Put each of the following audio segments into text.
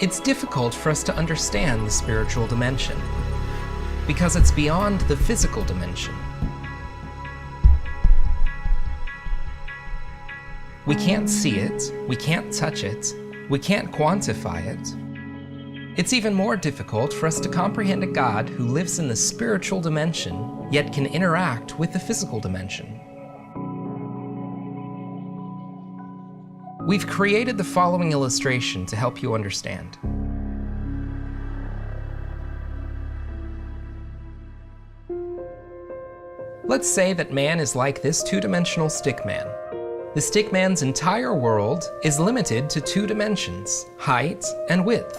It's difficult for us to understand the spiritual dimension because it's beyond the physical dimension. We can't see it, we can't touch it, we can't quantify it. It's even more difficult for us to comprehend a God who lives in the spiritual dimension, yet can interact with the physical dimension. We've created the following illustration to help you understand. Let's say that man is like this two-dimensional stickman. The stickman's entire world is limited to two dimensions, height and width.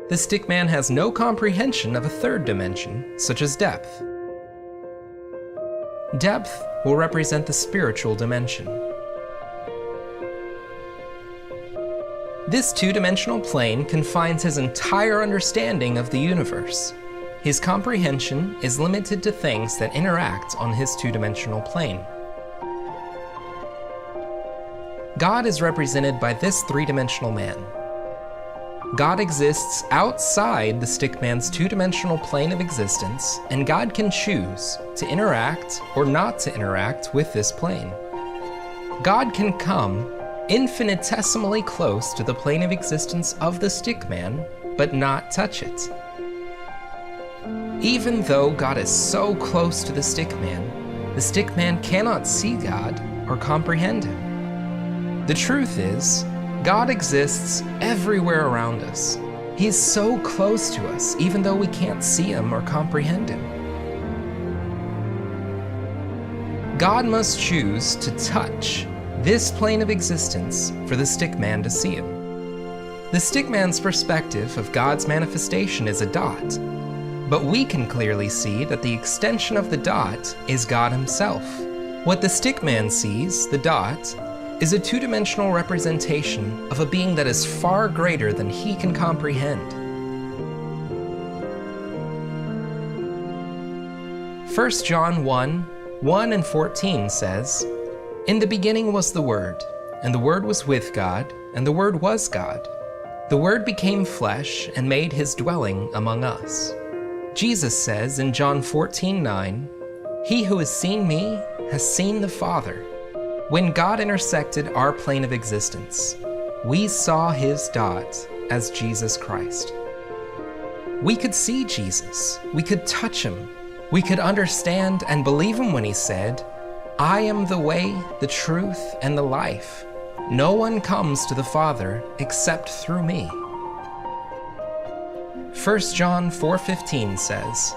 The stickman has no comprehension of a third dimension, such as depth. Depth will represent the spiritual dimension. This two-dimensional plane confines his entire understanding of the universe. His comprehension is limited to things that interact on his two-dimensional plane. God is represented by this three-dimensional man. God exists outside the stickman's two-dimensional plane of existence, and God can choose to interact or not to interact with this plane. God can come infinitesimally close to the plane of existence of the stickman, but not touch it. Even though God is so close to the stickman cannot see God or comprehend him. The truth is, God exists everywhere around us. He is so close to us, even though we can't see him or comprehend him. God must choose to touch this plane of existence for the stickman to see him. The stickman's perspective of God's manifestation is a dot, but we can clearly see that the extension of the dot is God himself. What the stickman sees, the dot, is a two-dimensional representation of a being that is far greater than he can comprehend. 1 John 1 and 14 says, "In the beginning was the Word, and the Word was with God, and the Word was God. The Word became flesh and made his dwelling among us." Jesus says in John 14:9, "He who has seen me has seen the Father." When God intersected our plane of existence, we saw his dot as Jesus Christ. We could see Jesus, we could touch him, we could understand and believe him when he said, "I am the way, the truth, and the life. No one comes to the Father except through me." 1 John 4:15 says,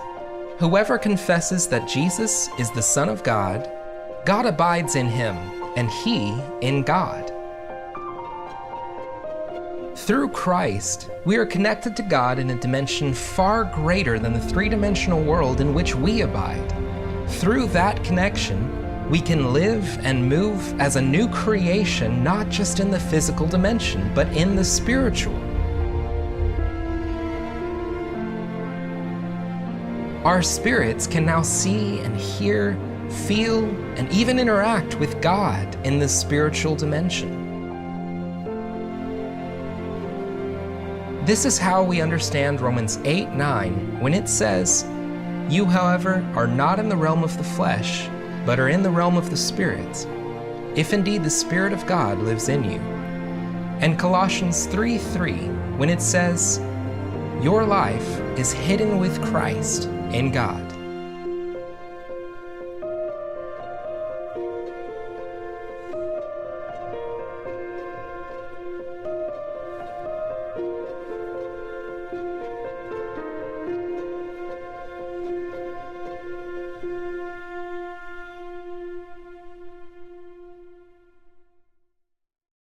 "Whoever confesses that Jesus is the Son of God, God abides in him, and he in God." Through Christ, we are connected to God in a dimension far greater than the three-dimensional world in which we abide. Through that connection, we can live and move as a new creation, not just in the physical dimension, but in the spiritual. Our spirits can now see and hear, feel, and even interact with God in the spiritual dimension. This is how we understand Romans 8:9 when it says, "You, however, are not in the realm of the flesh, but are in the realm of the Spirit, if indeed the Spirit of God lives in you." And Colossians 3:3 when it says, "Your life is hidden with Christ in God."